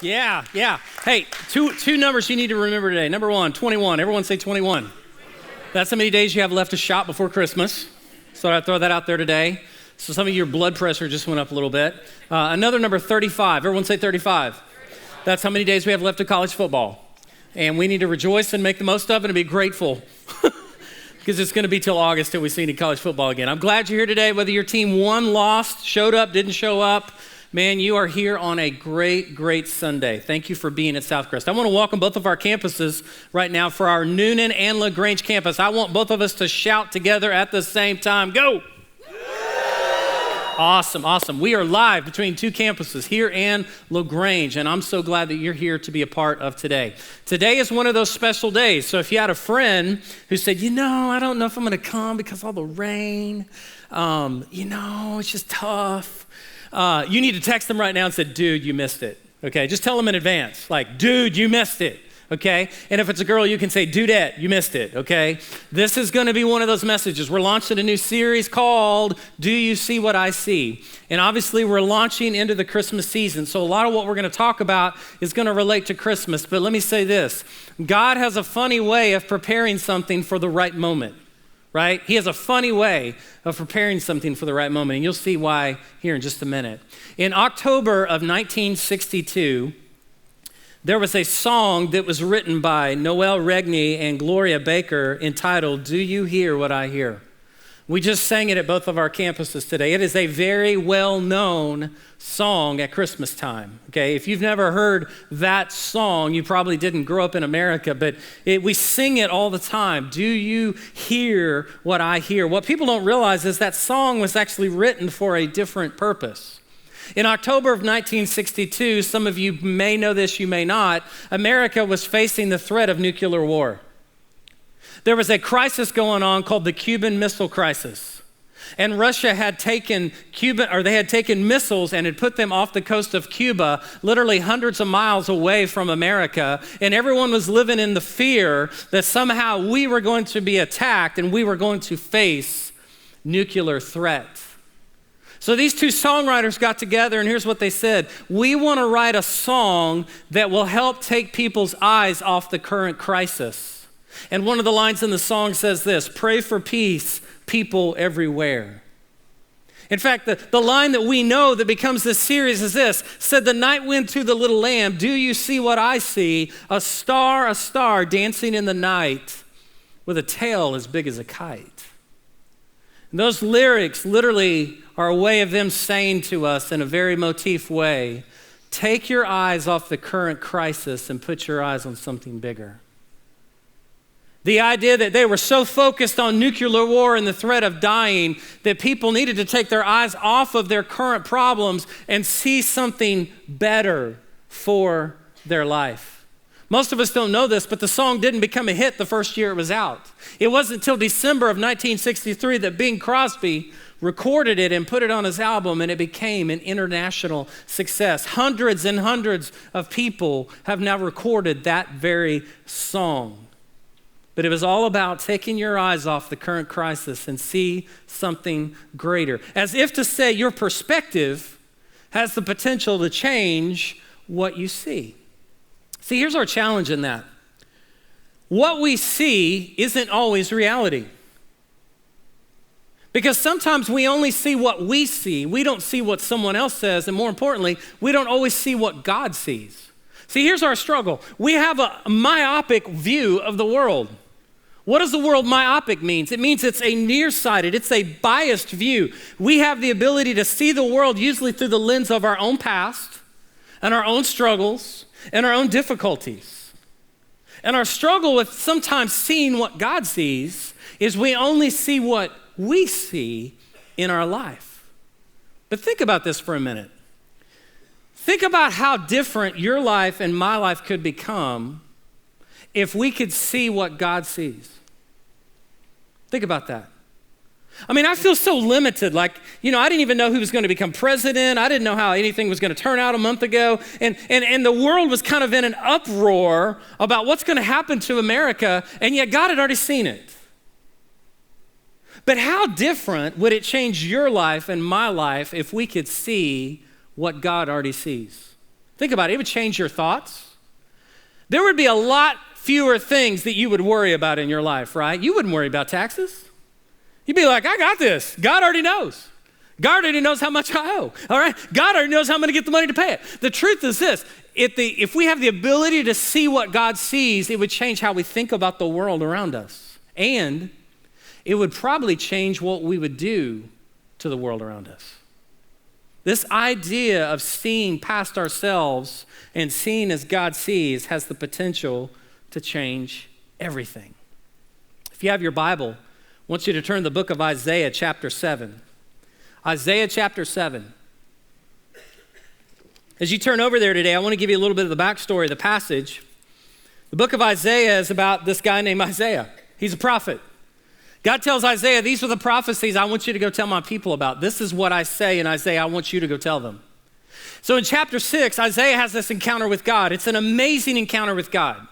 Yeah. Hey, two numbers you need to remember today. Number one, 21. Everyone say 21. That's how many days you have left to shop before Christmas. So I throw that out there today. So some of your blood pressure just went up a little bit. Another number, 35. Everyone say 35. That's how many days we have left to college football. And we need to rejoice and make the most of it and be grateful because it's going to be till August till we see any college football again. I'm glad you're here today, whether your team won, lost, showed up, didn't show up. Man, you are here on a great Sunday. Thank you for being at SouthCrest. I want to welcome both of our campuses right now for our Noonan and LaGrange campus. I want both of us to shout together at the same time. Go! Awesome. We are live between two campuses, here and LaGrange, and I'm so glad that you're here to be a part of today. Today is one of those special days, so if you had a friend who said, I don't know if I'm going to come because of all the rain, it's just tough, you need to text them right now and say, dude, you missed it, okay? Just tell them in advance, like, dude, you missed it. Okay? And if it's a girl, you can say, dudette, you missed it, okay? This is gonna be one of those messages. We're launching a new series called, Do You See What I See? And obviously we're launching into the Christmas season. So a lot of what we're gonna talk about is gonna relate to Christmas. But let me say this, God has a funny way of preparing something for the right moment, right? He has a funny way of preparing something for the right moment. And you'll see why here in just a minute. In October of 1962, there was a song that was written by Noel Regney and Gloria Baker entitled, Do You Hear What I Hear? We just sang it at both of our campuses today. It is a very well-known song at Christmas time, okay? If you've never heard that song, you probably didn't grow up in America, but we sing it all the time. Do you hear what I hear? What people don't realize is that song was actually written for a different purpose. In October of 1962, some of you may know this, you may not, America was facing the threat of nuclear war. There was a crisis going on called the Cuban Missile Crisis. And Russia had taken missiles and had put them off the coast of Cuba, literally hundreds of miles away from America. And everyone was living in the fear that somehow we were going to be attacked and we were going to face nuclear threat. So these two songwriters got together and here's what they said. We want to write a song that will help take people's eyes off the current crisis. And one of the lines in the song says this, pray for peace, people everywhere. In fact, the line that we know that becomes this series is this, said the night wind to the little lamb, do you see what I see? A star dancing in the night with a tail as big as a kite. And those lyrics literally are a way of them saying to us in a very motif way, take your eyes off the current crisis and put your eyes on something bigger. The idea that they were so focused on nuclear war and the threat of dying that people needed to take their eyes off of their current problems and see something better for their life. Most of us don't know this, but the song didn't become a hit the first year it was out. It wasn't until December of 1963 that Bing Crosby recorded it and put it on his album, and it became an international success. Hundreds and hundreds of people have now recorded that very song. But it was all about taking your eyes off the current crisis and see something greater. As if to say your perspective has the potential to change what you see. See, here's our challenge in that. What we see isn't always reality. Because sometimes we only see what we see. We don't see what someone else says, and more importantly, we don't always see what God sees. See, here's our struggle. We have a myopic view of the world. What does the word myopic mean? It means it's a nearsighted, it's a biased view. We have the ability to see the world usually through the lens of our own past and our own struggles and our own difficulties. And our struggle with sometimes seeing what God sees is we only see what we see in our life. But think about this for a minute. Think about how different your life and my life could become if we could see what God sees. Think about that. I mean, I feel so limited. I didn't even know who was going to become president. I didn't know how anything was going to turn out a month ago. And the world was kind of in an uproar about what's going to happen to America, and yet God had already seen it. But how different would it change your life and my life if we could see what God already sees? Think about it. It would change your thoughts. There would be a lot fewer things that you would worry about in your life, right? You wouldn't worry about taxes. You'd be like, I got this. God already knows. God already knows how much I owe, all right? God already knows how I'm going to get the money to pay it. The truth is this, if we have the ability to see what God sees, it would change how we think about the world around us. And it would probably change what we would do to the world around us. This idea of seeing past ourselves and seeing as God sees has the potential to change everything. If you have your Bible, I want you to turn to the book of Isaiah chapter 7. Isaiah chapter 7. As you turn over there today, I want to give you a little bit of the backstory of the passage. The book of Isaiah is about this guy named Isaiah. He's a prophet. God tells Isaiah, these are the prophecies I want you to go tell my people about. This is what I say in Isaiah, I want you to go tell them. So in chapter 6, Isaiah has this encounter with God. It's an amazing encounter with God.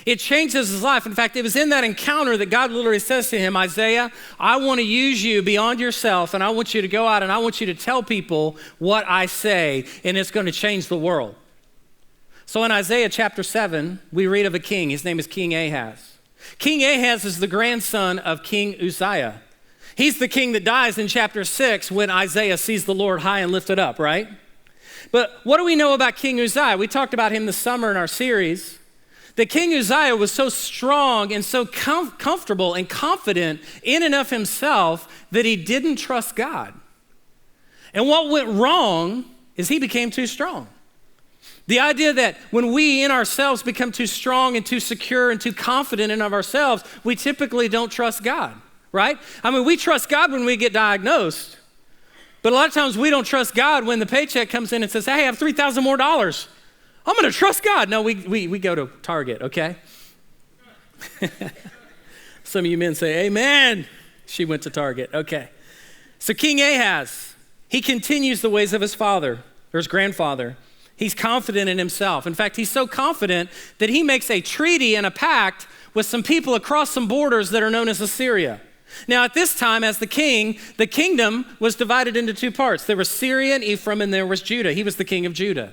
It changes his life. In fact, it was in that encounter that God literally says to him, Isaiah, I want to use you beyond yourself, and I want you to go out and I want you to tell people what I say, and it's going to change the world. So in Isaiah chapter 7, we read of a king. His name is King Ahaz. King Ahaz is the grandson of King Uzziah. He's the king that dies in chapter 6 when Isaiah sees the Lord high and lifted up, right? But what do we know about King Uzziah? We talked about him this summer in our series. That King Uzziah was so strong and so comfortable and confident in and of himself that he didn't trust God. And what went wrong is he became too strong. The idea that when we in ourselves become too strong and too secure and too confident in of ourselves, we typically don't trust God, right? I mean, we trust God when we get diagnosed, but a lot of times we don't trust God when the paycheck comes in and says, hey, I have $3,000 more. I'm going to trust God. No, we go to Target, okay? Some of you men say, amen. She went to Target, okay. So King Ahaz, he continues the ways of his father or his grandfather. He's confident in himself. In fact, he's so confident that he makes a treaty and a pact with some people across some borders that are known as Assyria. Now, at this time, as the king, the kingdom was divided into two parts. There was Syria and Ephraim, and there was Judah. He was the king of Judah.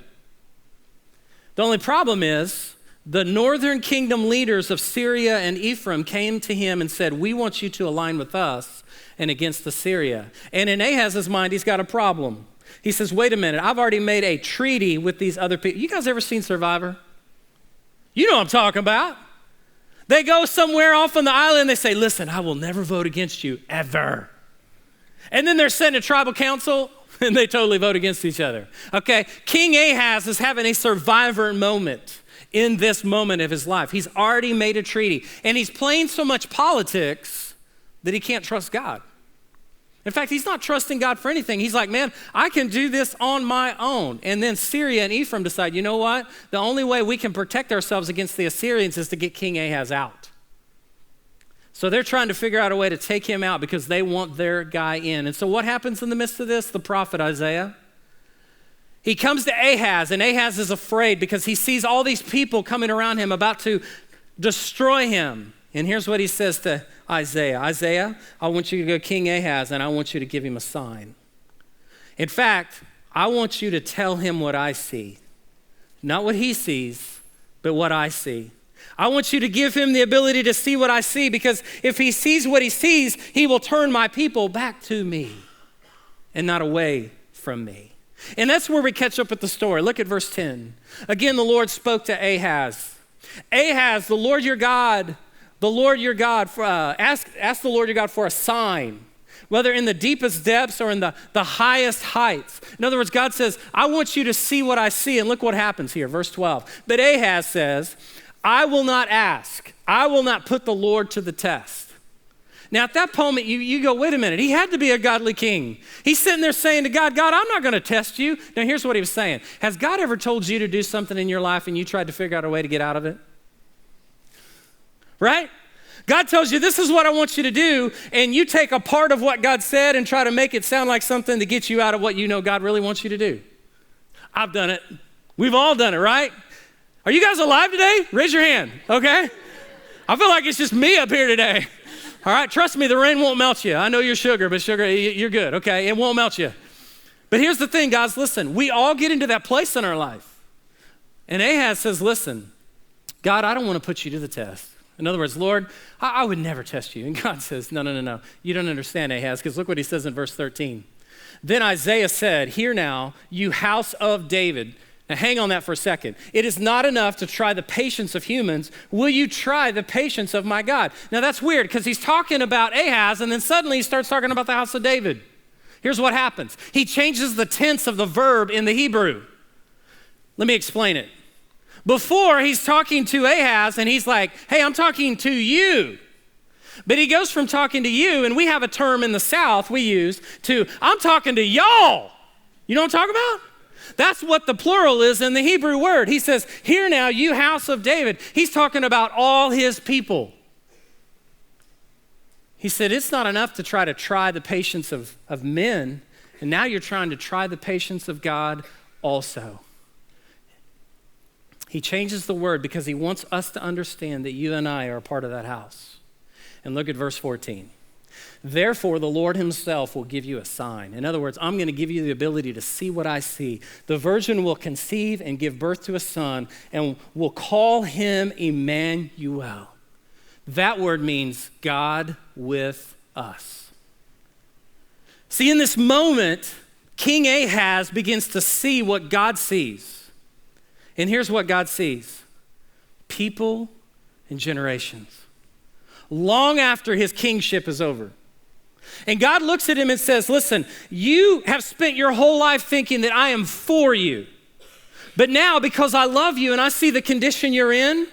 The only problem is the northern kingdom leaders of Syria and Ephraim came to him and said, we want you to align with us and against Assyria. And in Ahaz's mind, he's got a problem. He says, wait a minute, I've already made a treaty with these other people. You guys ever seen Survivor? You know what I'm talking about. They go somewhere off on the island and they say, listen, I will never vote against you, ever. And then they're sent to tribal council and they totally vote against each other. Okay, King Ahaz is having a survivor moment in this moment of his life. He's already made a treaty and he's playing so much politics that he can't trust God. In fact, he's not trusting God for anything. He's like, man, I can do this on my own. And then Syria and Ephraim decide, you know what? The only way we can protect ourselves against the Assyrians is to get King Ahaz out. So they're trying to figure out a way to take him out because they want their guy in. And so what happens in the midst of this? The prophet Isaiah, he comes to Ahaz, and Ahaz is afraid because he sees all these people coming around him about to destroy him. And here's what he says to Isaiah. Isaiah, I want you to go King Ahaz, and I want you to give him a sign. In fact, I want you to tell him what I see. Not what he sees, but what I see. I want you to give him the ability to see what I see, because if he sees what he sees, he will turn my people back to me and not away from me. And that's where we catch up with the story. Look at verse 10. Again, the Lord spoke to Ahaz. Ahaz, the Lord your God, ask the Lord your God for a sign, whether in the deepest depths or in the highest heights. In other words, God says, I want you to see what I see. And look what happens here, verse 12. But Ahaz says, I will not ask. I will not put the Lord to the test. Now, at that moment, you go, wait a minute. He had to be a godly king. He's sitting there saying to God, God, I'm not going to test you. Now, here's what he was saying. Has God ever told you to do something in your life and you tried to figure out a way to get out of it? Right? God tells you, this is what I want you to do, and you take a part of what God said and try to make it sound like something to get you out of what you know God really wants you to do. I've done it. We've all done it, right? Are you guys alive today? Raise your hand, okay? I feel like it's just me up here today. All right, trust me, the rain won't melt you. I know you're sugar, but sugar, you're good, okay? It won't melt you. But here's the thing, guys, listen. We all get into that place in our life And Ahaz says, listen, God, I don't want to put you to the test. In other words, Lord, I would never test you. And God says, no. You don't understand, Ahaz, because look what he says in verse 13. Then Isaiah said, hear now, you house of David. Now hang on that for a second. It is not enough to try the patience of humans. Will you try the patience of my God? Now that's weird because he's talking about Ahaz and then suddenly he starts talking about the house of David. Here's what happens. He changes the tense of the verb in the Hebrew. Let me explain it. Before he's talking to Ahaz and he's like, hey, I'm talking to you. But he goes from talking to you, and we have a term in the South we use, to I'm talking to y'all. You know what I'm talking about? That's what the plural is in the Hebrew word. He says, hear now, you house of David. He's talking about all his people. He said, it's not enough to try the patience of men, and now you're trying to try the patience of God also. He changes the word because he wants us to understand that you and I are a part of that house. And look at verse 14. Therefore, the Lord himself will give you a sign. In other words, I'm going to give you the ability to see what I see. The virgin will conceive and give birth to a son, and will call him Emmanuel. That word means God with us. See, in this moment, King Ahaz begins to see what God sees. And here's what God sees: people and generations. Long after his kingship is over. And God looks at him and says, listen, you have spent your whole life thinking that I am for you. But now, because I love you and I see the condition you're in,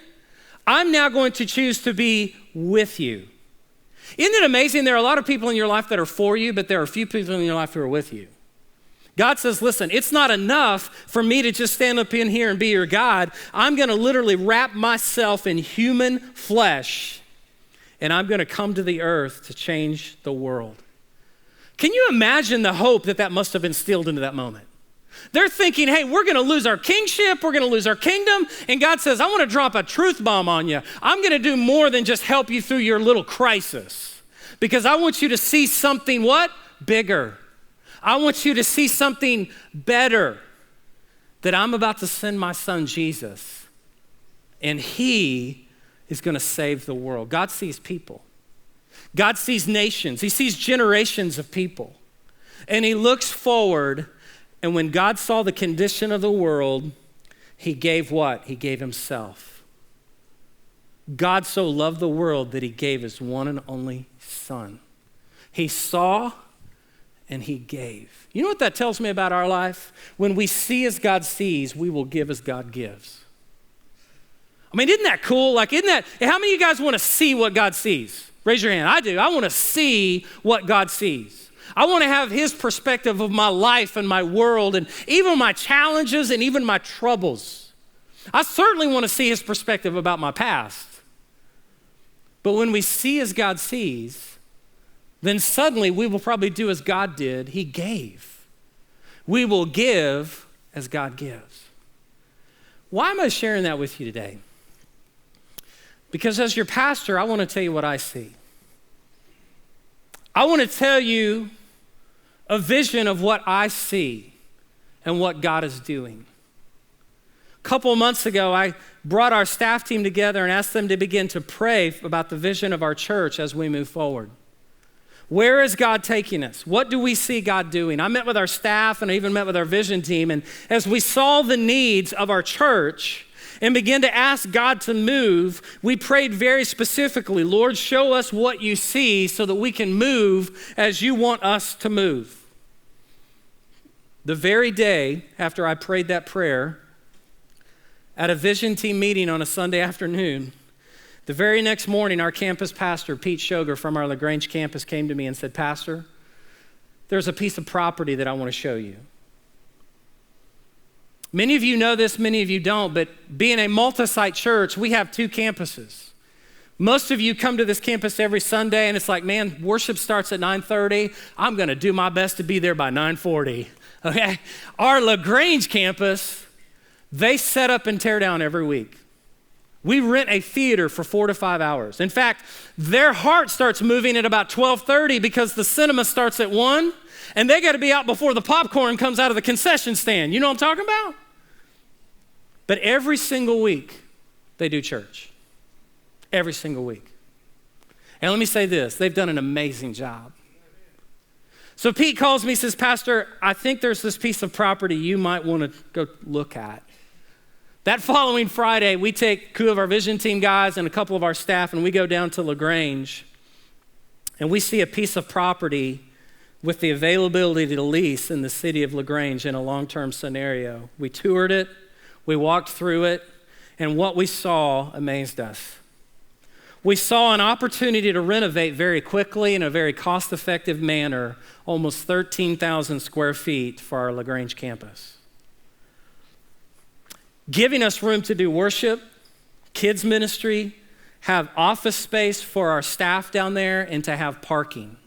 I'm now going to choose to be with you. Isn't it amazing? There are a lot of people in your life that are for you, but there are a few people in your life who are with you. God says, listen, it's not enough for me to just stand up in here and be your God. I'm going to literally wrap myself in human flesh, and I'm going to come to the earth to change the world. Can you imagine the hope that must have instilled into that moment? They're thinking, hey, we're going to lose our kingship, we're going to lose our kingdom, and God says, I want to drop a truth bomb on you. I'm going to do more than just help you through your little crisis, because I want you to see something what? Bigger. I want you to see something better, that I'm about to send my son Jesus, and he is going to save the world. God sees people. God sees nations. He sees generations of people. And he looks forward, and when God saw the condition of the world, he gave what? He gave himself. God so loved the world that he gave his one and only son. He saw and he gave. You know what that tells me about our life? When we see as God sees, we will give as God gives. I mean, isn't that cool? Like, how many of you guys want to see what God sees? Raise your hand. I do. I want to see what God sees. I want to have his perspective of my life and my world and even my challenges and even my troubles. I certainly want to see his perspective about my past. But when we see as God sees, then suddenly we will probably do as God did. He gave. We will give as God gives. Why am I sharing that with you today? Because as your pastor, I want to tell you what I see. I want to tell you a vision of what I see and what God is doing. A couple of months ago, I brought our staff team together and asked them to begin to pray about the vision of our church as we move forward. Where is God taking us? What do we see God doing? I met with our staff and I even met with our vision team. And as we saw the needs of our church and began to ask God to move, we prayed very specifically, Lord, show us what you see so that we can move as you want us to move. The very day after I prayed that prayer at a vision team meeting on a Sunday afternoon, the very next morning, our campus pastor, Pete Shoger from our LaGrange campus, came to me and said, Pastor, there's a piece of property that I want to show you. Many of you know this, many of you don't, but being a multi-site church, we have 2 campuses. Most of you come to this campus every Sunday and it's like, man, worship starts at 9:30. I'm going to do my best to be there by 9:40, okay? Our LaGrange campus, they set up and tear down every week. We rent a theater for 4 to 5 hours. In fact, their heart starts moving at about 12:30 because the cinema starts at 1, and they got to be out before the popcorn comes out of the concession stand. You know what I'm talking about? But every single week, they do church. Every single week. And let me say this, they've done an amazing job. So Pete calls me, says, Pastor, I think there's this piece of property you might want to go look at. That following Friday, we take 2 of our vision team guys and a couple of our staff, and we go down to LaGrange, and we see a piece of property with the availability to lease in the city of LaGrange in a long-term scenario. We toured it, we walked through it, and what we saw amazed us. We saw an opportunity to renovate very quickly in a very cost-effective manner, almost 13,000 square feet for our LaGrange campus. Giving us room to do worship, kids ministry, have office space for our staff down there, and to have parking.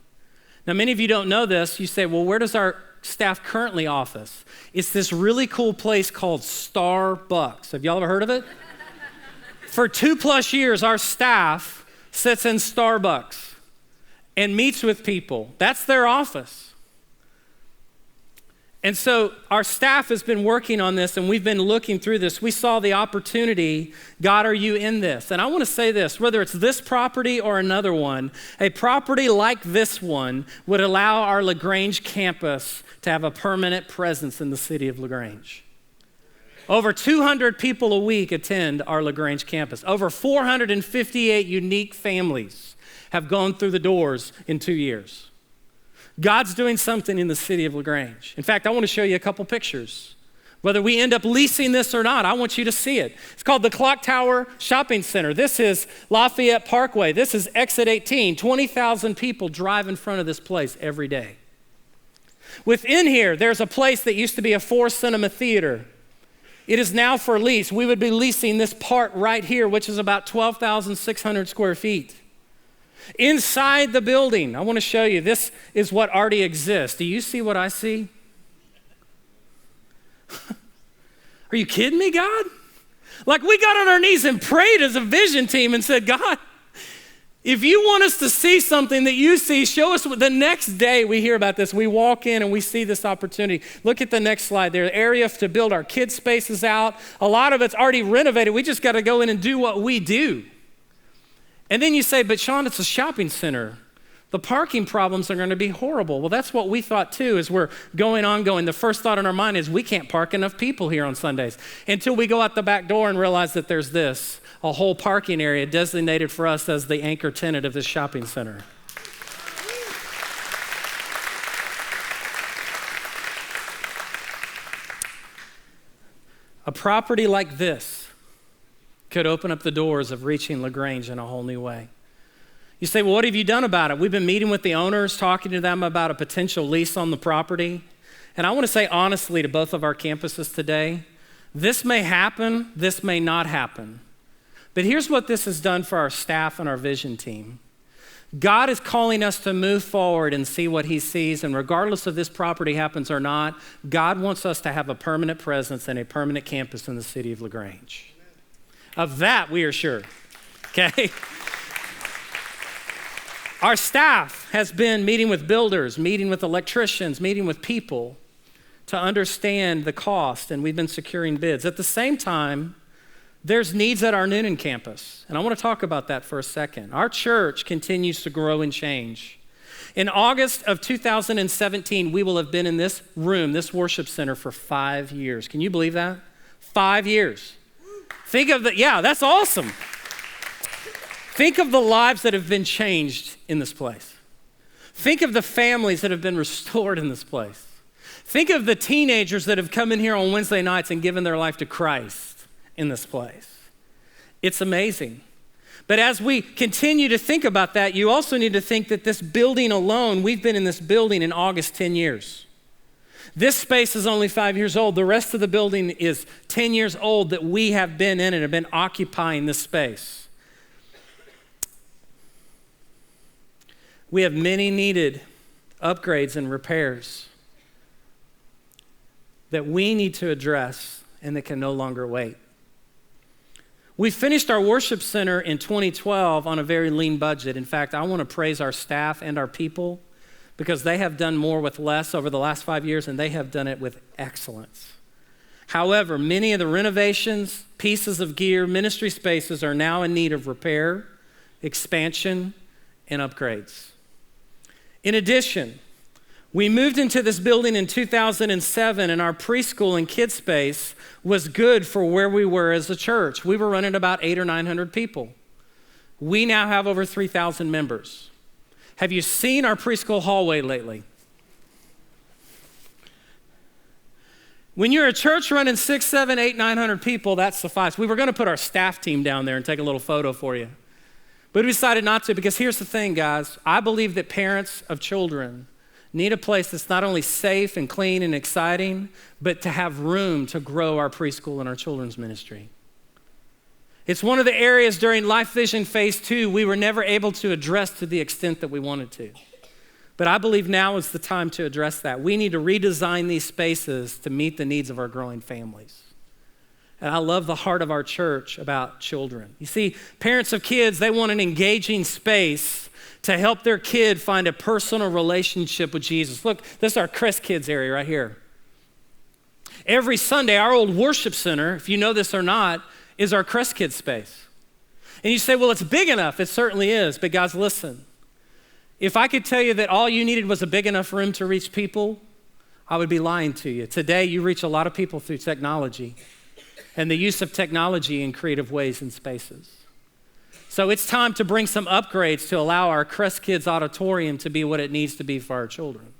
Now, many of you don't know this. You say, well, where does our staff currently office? It's this really cool place called Starbucks. Have y'all ever heard of it? For 2+ years, our staff sits in Starbucks and meets with people. That's their office. And so our staff has been working on this, and we've been looking through this. We saw the opportunity. God, are you in this? And I want to say this, whether it's this property or another one, a property like this one would allow our LaGrange campus to have a permanent presence in the city of LaGrange. Over 200 people a week attend our LaGrange campus. Over 458 unique families have gone through the doors in 2 years. God's doing something in the city of LaGrange. In fact, I want to show you a couple pictures. Whether we end up leasing this or not, I want you to see it. It's called the Clock Tower Shopping Center. This is Lafayette Parkway. This is Exit 18. 20,000 people drive in front of this place every day. Within here, there's a place that used to be a 4-cinema theater. It is now for lease. We would be leasing this part right here, which is about 12,600 square feet. Inside the building, I want to show you, this is what already exists. Do you see what I see? Are you kidding me, God? Like, we got on our knees and prayed as a vision team and said, God, if you want us to see something that you see, show us. The next day we hear about this, we walk in and we see this opportunity. Look at the next slide there. Area to build our kids' spaces out. A lot of it's already renovated. We just got to go in and do what we do. And then you say, but Shawn, it's a shopping center. The parking problems are going to be horrible. Well, that's what we thought too as we're going. The first thought in our mind is we can't park enough people here on Sundays until we go out the back door and realize that there's a whole parking area designated for us as the anchor tenant of this shopping center. A property like this could open up the doors of reaching LaGrange in a whole new way. You say, well, what have you done about it? We've been meeting with the owners, talking to them about a potential lease on the property. And I want to say honestly to both of our campuses today, this may happen, this may not happen. But here's what this has done for our staff and our vision team. God is calling us to move forward and see what he sees. And regardless if this property happens or not, God wants us to have a permanent presence and a permanent campus in the city of LaGrange. Of that, we are sure, okay? Our staff has been meeting with builders, meeting with electricians, meeting with people to understand the cost, and we've been securing bids. At the same time, there's needs at our Noonan campus, and I want to talk about that for a second. Our church continues to grow and change. In August of 2017, we will have been in this room, this worship center, for 5 years. Can you believe that? 5 years. Think of that's awesome. Think of the lives that have been changed in this place. Think of the families that have been restored in this place. Think of the teenagers that have come in here on Wednesday nights and given their life to Christ in this place. It's amazing. But as we continue to think about that, you also need to think that this building alone, we've been in this building in August 10 years. This space is only 5 years old. The rest of the building is 10 years old that we have been in and have been occupying this space. We have many needed upgrades and repairs that we need to address and that can no longer wait. We finished our worship center in 2012 on a very lean budget. In fact, I want to praise our staff and our people because they have done more with less over the last 5 years, and they have done it with excellence. However, many of the renovations, pieces of gear, ministry spaces are now in need of repair, expansion, and upgrades. In addition, we moved into this building in 2007, and our preschool and kids space was good for where we were as a church. We were running about 800 or 900 people. We now have over 3,000 members. Have you seen our preschool hallway lately? When you're a church running 6, 7, 8, 900 people, that suffices. We were going to put our staff team down there and take a little photo for you. But we decided not to, because here's the thing, guys. I believe that parents of children need a place that's not only safe and clean and exciting, but to have room to grow our preschool and our children's ministry. It's one of the areas during Life Vision Phase 2 we were never able to address to the extent that we wanted to. But I believe now is the time to address that. We need to redesign these spaces to meet the needs of our growing families. And I love the heart of our church about children. You see, parents of kids, they want an engaging space to help their kid find a personal relationship with Jesus. Look, this is our Crest Kids area right here. Every Sunday, our old worship center, if you know this or not, is our Crest Kids space. And you say, well, it's big enough. It certainly is. But guys, listen. If I could tell you that all you needed was a big enough room to reach people, I would be lying to you. Today, you reach a lot of people through technology and the use of technology in creative ways and spaces. So it's time to bring some upgrades to allow our Crest Kids auditorium to be what it needs to be for our children.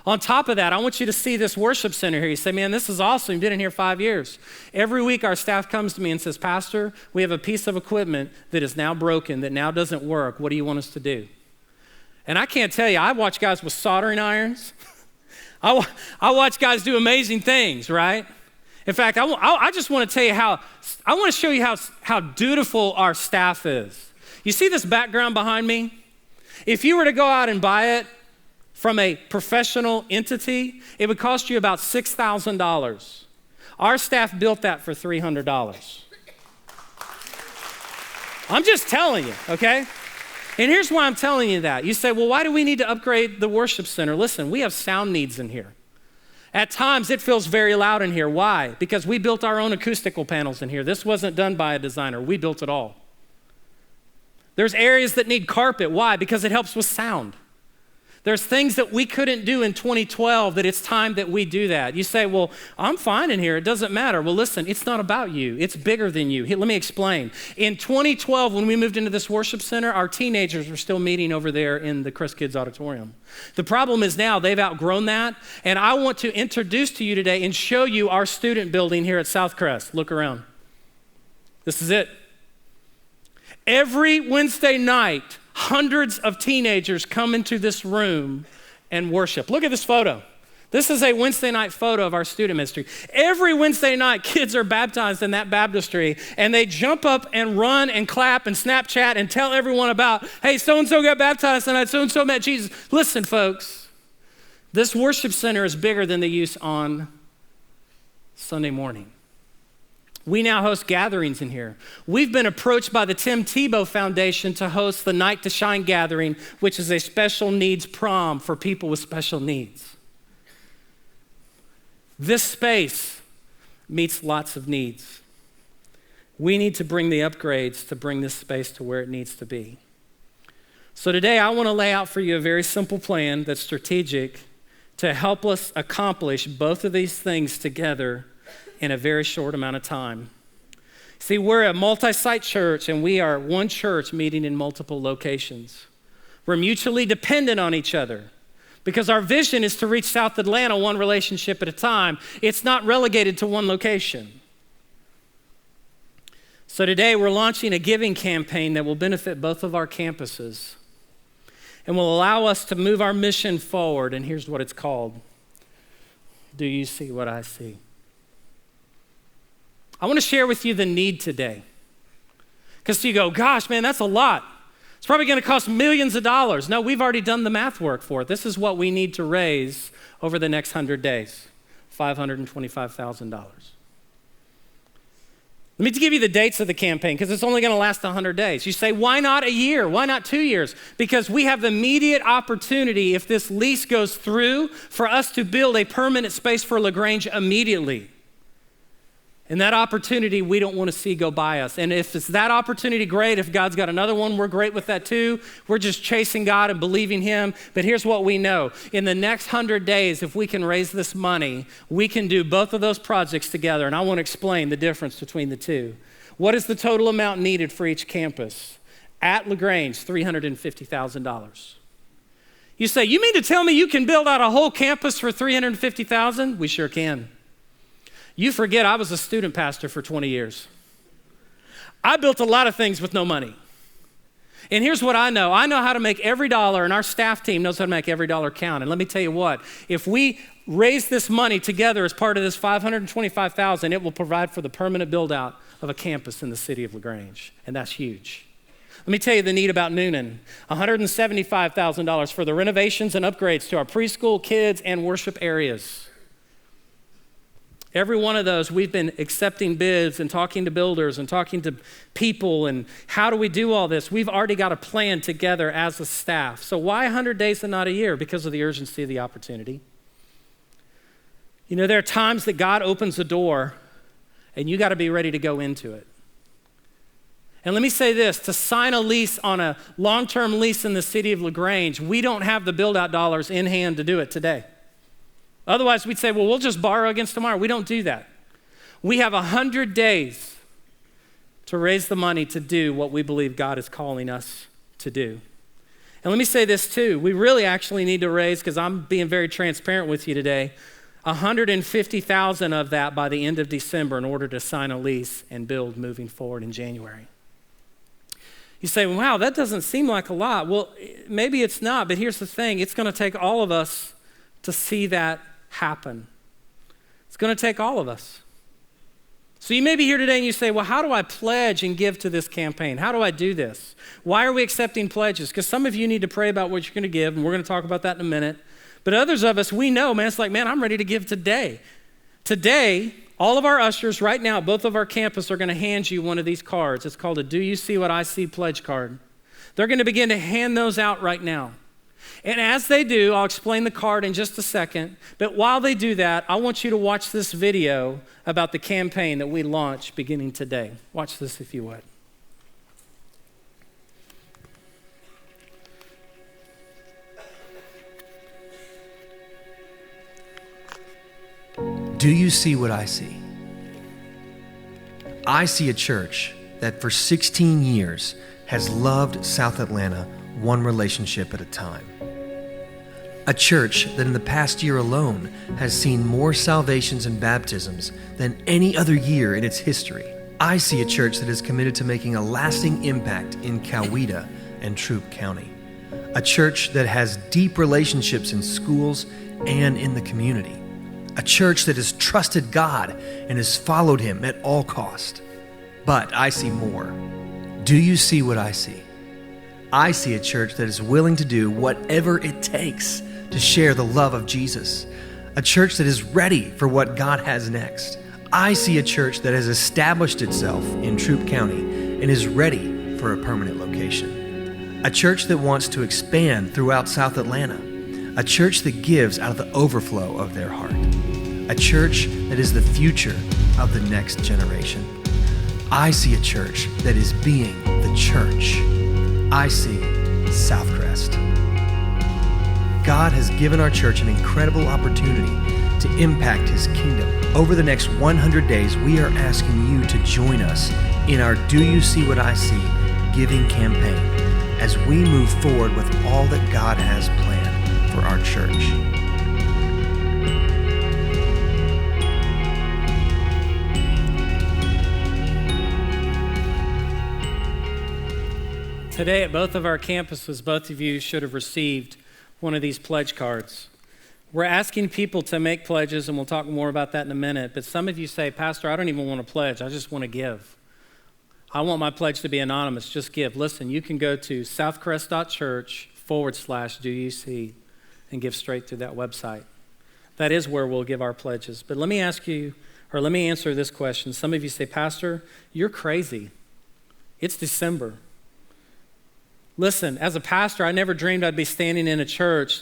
On top of that, I want you to see this worship center here. You say, man, this is awesome. You've been in here 5 years. Every week, our staff comes to me and says, Pastor, we have a piece of equipment that is now broken, that now doesn't work. What do you want us to do? And I can't tell you, I watch guys with soldering irons. I watch guys do amazing things, right? In fact, I just want to tell you I want to show you how dutiful our staff is. You see this background behind me? If you were to go out and buy it from a professional entity, it would cost you about $6,000. Our staff built that for $300. I'm just telling you, okay? And here's why I'm telling you that. You say, well, why do we need to upgrade the worship center? Listen, we have sound needs in here. At times, it feels very loud in here. Why? Because we built our own acoustical panels in here. This wasn't done by a designer. We built it all. There's areas that need carpet. Why? Because it helps with sound. There's things that we couldn't do in 2012 that it's time that we do that. You say, well, I'm fine in here. It doesn't matter. Well, listen, it's not about you. It's bigger than you. Here, let me explain. In 2012, when we moved into this worship center, our teenagers were still meeting over there in the Crest Kids auditorium. The problem is now they've outgrown that, and I want to introduce to you today and show you our student building here at SouthCrest. Look around. This is it. Every Wednesday night, hundreds of teenagers come into this room and worship. Look at this photo. This is a Wednesday night photo of our student ministry. Every Wednesday night, kids are baptized in that baptistry, and they jump up and run and clap and Snapchat and tell everyone about, hey, so-and-so got baptized tonight, so-and-so met Jesus. Listen, folks, this worship center is bigger than the use on Sunday morning. We now host gatherings in here. We've been approached by the Tim Tebow Foundation to host the Night to Shine gathering, which is a special needs prom for people with special needs. This space meets lots of needs. We need to bring the upgrades to bring this space to where it needs to be. So today I want to lay out for you a very simple plan that's strategic to help us accomplish both of these things together in a very short amount of time. See, we're a multi-site church, and we are one church meeting in multiple locations. We're mutually dependent on each other because our vision is to reach South Atlanta one relationship at a time. It's not relegated to one location. So today we're launching a giving campaign that will benefit both of our campuses and will allow us to move our mission forward, and here's what it's called. Do you see what I see? I want to share with you the need today. Because you go, gosh, man, that's a lot. It's probably going to cost millions of dollars. No, we've already done the math work for it. This is what we need to raise over the next 100 days, $525,000. Let me give you the dates of the campaign because it's only going to last 100 days. You say, why not a year? Why not 2 years? Because we have immediate opportunity, if this lease goes through, for us to build a permanent space for LaGrange immediately. And that opportunity we don't want to see go by us. And if it's that opportunity, great. If God's got another one, we're great with that too. We're just chasing God and believing him. But here's what we know. In the next 100 days, if we can raise this money, we can do both of those projects together. And I want to explain the difference between the two. What is the total amount needed for each campus? At LaGrange, $350,000. You say, you mean to tell me you can build out a whole campus for $350,000? We sure can. You forget I was a student pastor for 20 years. I built a lot of things with no money. And here's what I know. I know how to make every dollar, and our staff team knows how to make every dollar count. And let me tell you what, if we raise this money together as part of this $525,000, it will provide for the permanent build out of a campus in the city of LaGrange. And that's huge. Let me tell you the need about Noonan. $175,000 for the renovations and upgrades to our preschool, kids, and worship areas. Every one of those, we've been accepting bids and talking to builders and talking to people and how do we do all this? We've already got a plan together as a staff. So why 100 days and not a year? Because of the urgency of the opportunity. You know, there are times that God opens a door and you got to be ready to go into it. And let me say this, to sign a lease on a long-term lease in the city of LaGrange, we don't have the build-out dollars in hand to do it today. Otherwise, we'd say, well, we'll just borrow against tomorrow. We don't do that. We have 100 days to raise the money to do what we believe God is calling us to do. And let me say this too. We really actually need to raise, because I'm being very transparent with you today, $150,000 of that by the end of December in order to sign a lease and build moving forward in January. You say, wow, that doesn't seem like a lot. Well, maybe it's not, but here's the thing. It's going to take all of us to see that happen. It's going to take all of us. So you may be here today and you say, well, how do I pledge and give to this campaign? How do I do this? Why are we accepting pledges? Because some of you need to pray about what you're going to give, and we're going to talk about that in a minute. But others of us, we know, man, it's like, man, I'm ready to give today. Today, all of our ushers right now, both of our campus are going to hand you one of these cards. It's called a Do You See What I See pledge card. They're going to begin to hand those out right now. And as they do, I'll explain the card in just a second, but while they do that, I want you to watch this video about the campaign that we launched beginning today. Watch this if you would. Do you see what I see? I see a church that for 16 years has loved South Atlanta one relationship at a time. A church that in the past year alone has seen more salvations and baptisms than any other year in its history. I see a church that is committed to making a lasting impact in Coweta and Troup County. A church that has deep relationships in schools and in the community. A church that has trusted God and has followed him at all cost. But I see more. Do you see what I see? I see a church that is willing to do whatever it takes to share the love of Jesus. A church that is ready for what God has next. I see a church that has established itself in Troup County and is ready for a permanent location. A church that wants to expand throughout South Atlanta. A church that gives out of the overflow of their heart. A church that is the future of the next generation. I see a church that is being the church. I see SouthCrest. God has given our church an incredible opportunity to impact his kingdom. Over the next 100 days, we are asking you to join us in our Do You See What I See giving campaign as we move forward with all that God has planned for our church. Today at both of our campuses, both of you should have received one of these pledge cards. We're asking people to make pledges, and we'll talk more about that in a minute, but some of you say, Pastor, I don't even want to pledge, I just want to give. I want my pledge to be anonymous, just give. Listen, you can go to southcrest.church/do-you-see and give straight through that website. That is where we'll give our pledges. But let me ask you, or let me answer this question. Some of you say, Pastor, you're crazy. It's December. Listen, as a pastor, I never dreamed I'd be standing in a church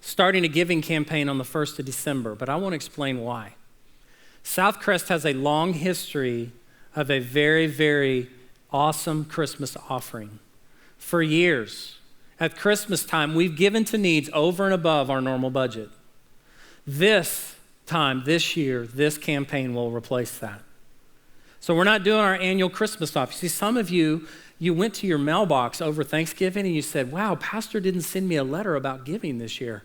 starting a giving campaign on the 1st of December, but I want to explain why. SouthCrest has a long history of a very, very awesome Christmas offering. For years, at Christmas time, we've given to needs over and above our normal budget. This time, this year, this campaign will replace that. So we're not doing our annual Christmas off. You see, some of you went to your mailbox over Thanksgiving and you said, wow, Pastor didn't send me a letter about giving this year.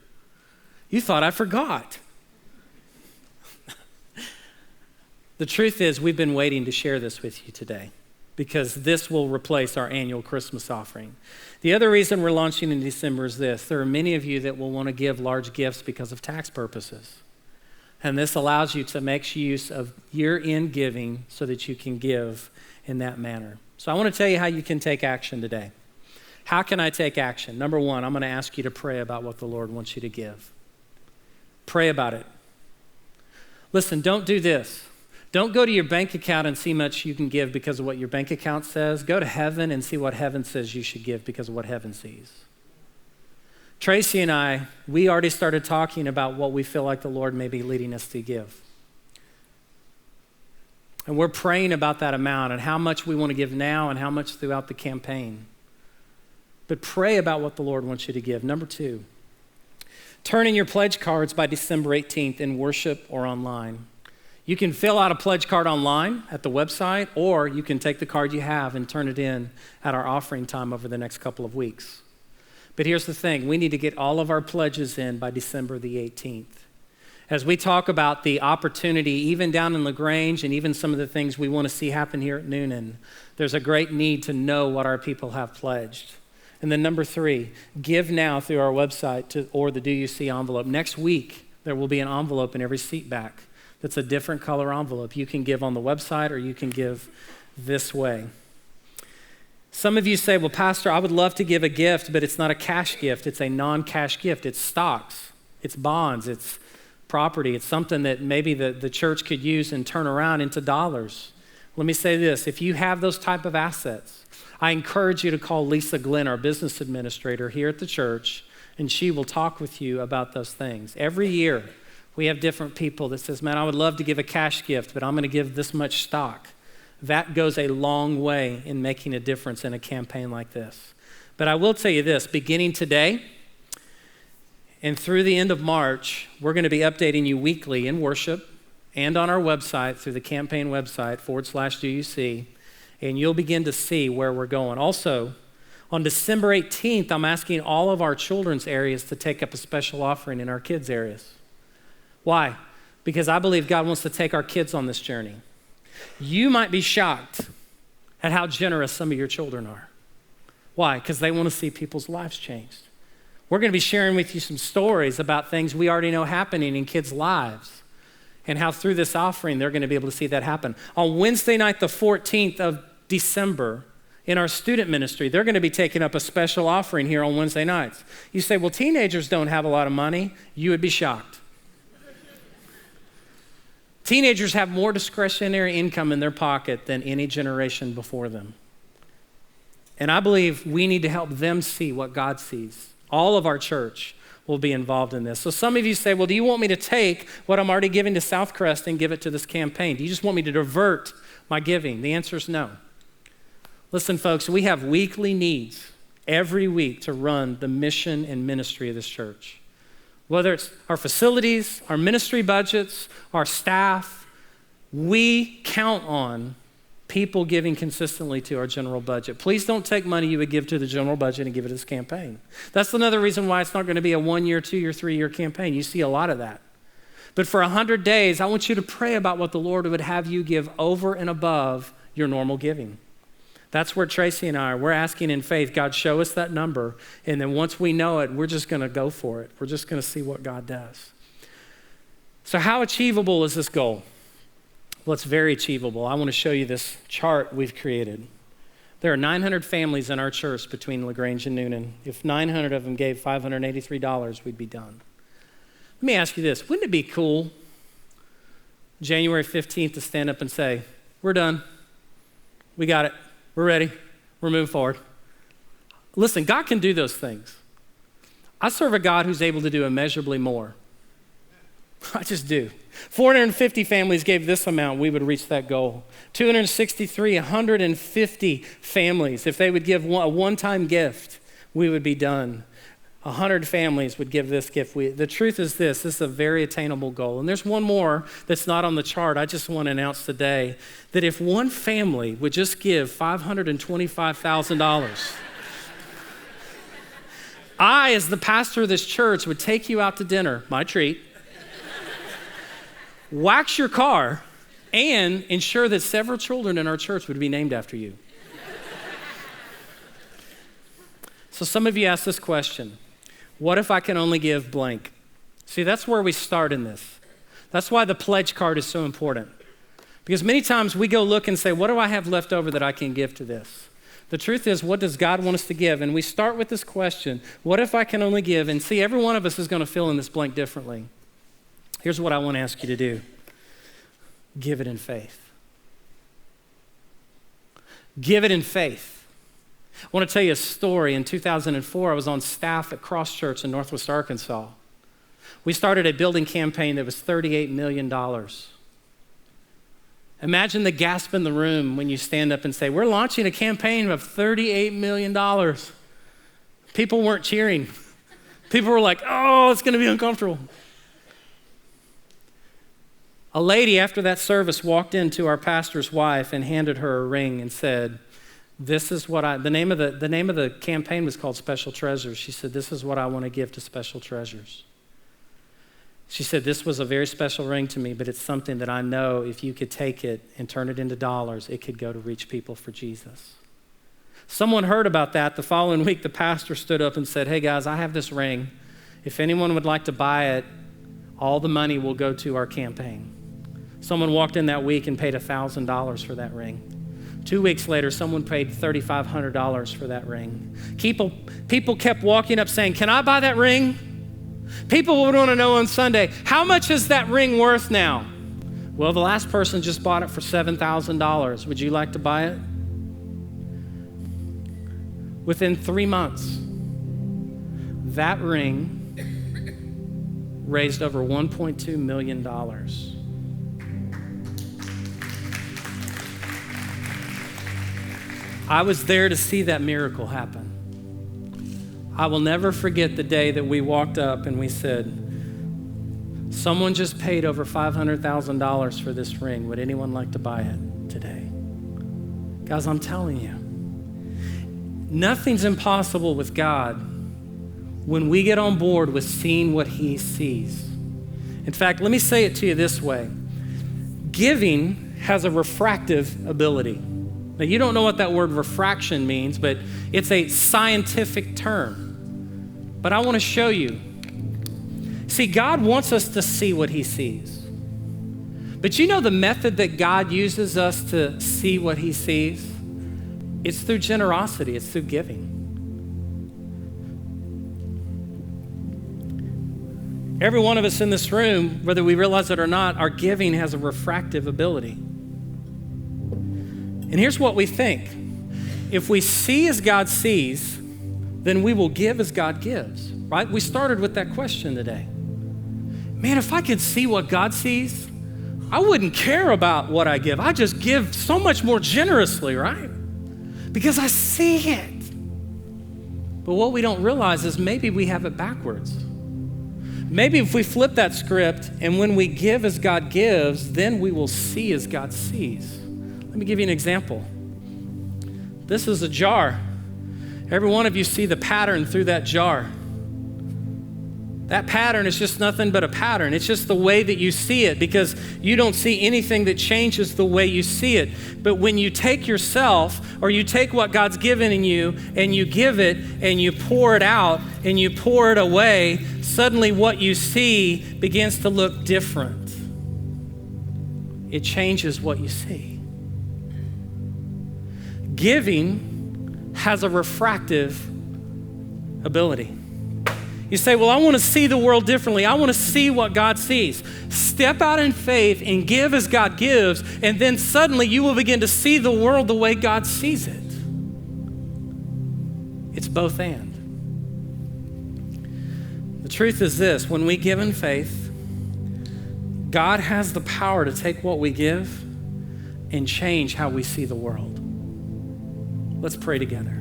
You thought I forgot. The truth is, we've been waiting to share this with you today because this will replace our annual Christmas offering. The other reason we're launching in December is this. There are many of you that will want to give large gifts because of tax purposes. And this allows you to make use of year-end giving so that you can give in that manner. So I want to tell you how you can take action today. How can I take action? Number one, I'm going to ask you to pray about what the Lord wants you to give. Pray about it. Listen, don't do this. Don't go to your bank account and see how much you can give because of what your bank account says. Go to heaven and see what heaven says you should give because of what heaven sees. Tracy and I, we already started talking about what we feel like the Lord may be leading us to give. And we're praying about that amount and how much we want to give now and how much throughout the campaign. But pray about what the Lord wants you to give. Number two, turn in your pledge cards by December 18th in worship or online. You can fill out a pledge card online at the website, or you can take the card you have and turn it in at our offering time over the next couple of weeks. But here's the thing, we need to get all of our pledges in by December the 18th. As we talk about the opportunity, even down in LaGrange and even some of the things we want to see happen here at Noonan, there's a great need to know what our people have pledged. And then number three, give now through our website or the Do You See envelope. Next week, there will be an envelope in every seat back that's a different color envelope. You can give on the website or you can give this way. Some of you say, well, Pastor, I would love to give a gift, but it's not a cash gift. It's a non-cash gift. It's stocks, it's bonds, it's property. It's something that maybe the church could use and turn around into dollars. Let me say this, if you have those type of assets, I encourage you to call Lisa Glenn, our business administrator here at the church, and she will talk with you about those things. Every year, we have different people that says, man, I would love to give a cash gift, but I'm going to give this much stock. That goes a long way in making a difference in a campaign like this. But I will tell you this, beginning today and through the end of March, we're going to be updating you weekly in worship and on our website through the campaign website /DoYouSee, and you'll begin to see where we're going. Also, on December 18th, I'm asking all of our children's areas to take up a special offering in our kids' areas. Why? Because I believe God wants to take our kids on this journey. You might be shocked at how generous some of your children are. Why? Because they want to see people's lives changed. We're going to be sharing with you some stories about things we already know happening in kids' lives and how through this offering they're going to be able to see that happen. On Wednesday night, the 14th of December, in our student ministry, they're going to be taking up a special offering here on Wednesday nights. You say, well, teenagers don't have a lot of money. You would be shocked. Teenagers have more discretionary income in their pocket than any generation before them. And I believe we need to help them see what God sees. All of our church will be involved in this. So some of you say, well, do you want me to take what I'm already giving to SouthCrest and give it to this campaign? Do you just want me to divert my giving? The answer is no. Listen, folks, we have weekly needs every week to run the mission and ministry of this church. Whether it's our facilities, our ministry budgets, our staff, we count on people giving consistently to our general budget. Please don't take money you would give to the general budget and give it to this campaign. That's another reason why it's not going to be a 1-year, 2-year, 3-year campaign. You see a lot of that. But for 100 days, I want you to pray about what the Lord would have you give over and above your normal giving. That's where Tracy and I are. We're asking in faith, God, show us that number. And then once we know it, we're just going to go for it. We're just going to see what God does. So how achievable is this goal? Well, it's very achievable. I want to show you this chart we've created. There are 900 families in our church between LaGrange and Noonan. If 900 of them gave $583, we'd be done. Let me ask you this. Wouldn't it be cool January 15th to stand up and say, we're done. We got it. We're ready. We're moving forward. Listen, God can do those things. I serve a God who's able to do immeasurably more. I just do. 450 families gave this amount, we would reach that goal. 263, 150 families, if they would give a one-time gift, we would be done. 100 families would give this gift. The truth is this is a very attainable goal. And there's one more that's not on the chart. I just want to announce today that if one family would just give $525,000, I, as the pastor of this church, would take you out to dinner, my treat, wax your car, and ensure that several children in our church would be named after you. So some of you ask this question, what if I can only give blank? See, that's where we start in this. That's why the pledge card is so important. Because many times we go look and say, what do I have left over that I can give to this? The truth is, what does God want us to give? And we start with this question, what if I can only give? And see, every one of us is going to fill in this blank differently. Here's what I want to ask you to do. Give it in faith. Give it in faith. I want to tell you a story. In 2004, I was on staff at Cross Church in Northwest Arkansas. We started a building campaign that was $38 million. Imagine the gasp in the room when you stand up and say, we're launching a campaign of $38 million. People weren't cheering. People were like, oh, it's going to be uncomfortable. A lady after that service walked into our pastor's wife and handed her a ring and said, this is what the name of the campaign was called Special Treasures. She said, this is what I want to give to Special Treasures. She said, this was a very special ring to me, but it's something that I know if you could take it and turn it into dollars, it could go to reach people for Jesus. Someone heard about that. The following week, the pastor stood up and said, hey guys, I have this ring. If anyone would like to buy it, all the money will go to our campaign. Someone walked in that week and paid $1,000 for that ring. 2 weeks later, someone paid $3,500 for that ring. People kept walking up saying, can I buy that ring? People would want to know on Sunday, how much is that ring worth now? Well, the last person just bought it for $7,000. Would you like to buy it? Within 3 months, that ring raised over $1.2 million. I was there to see that miracle happen. I will never forget the day that we walked up and we said, someone just paid over $500,000 for this ring. Would anyone like to buy it today? Guys, I'm telling you, nothing's impossible with God when we get on board with seeing what he sees. In fact, let me say it to you this way. Giving has a refractive ability. Now, you don't know what that word refraction means, but it's a scientific term. But I want to show you. See, God wants us to see what he sees. But you know the method that God uses us to see what he sees? It's through generosity. It's through giving. Every one of us in this room, whether we realize it or not, our giving has a refractive ability. And here's what we think. If we see as God sees, then we will give as God gives, right? We started with that question today. Man, if I could see what God sees, I wouldn't care about what I give. I just give so much more generously, right? Because I see it. But what we don't realize is maybe we have it backwards. Maybe if we flip that script and when we give as God gives, then we will see as God sees. Let me give you an example. This is a jar. Every one of you see the pattern through that jar. That pattern is just nothing but a pattern. It's just the way that you see it because you don't see anything that changes the way you see it. But when you take yourself or you take what God's given in you and you give it and you pour it out and you pour it away, suddenly what you see begins to look different. It changes what you see. Giving has a refractive ability. You say, well, I want to see the world differently. I want to see what God sees. Step out in faith and give as God gives, and then suddenly you will begin to see the world the way God sees it. It's both and. The truth is this, when we give in faith, God has the power to take what we give and change how we see the world. Let's pray together.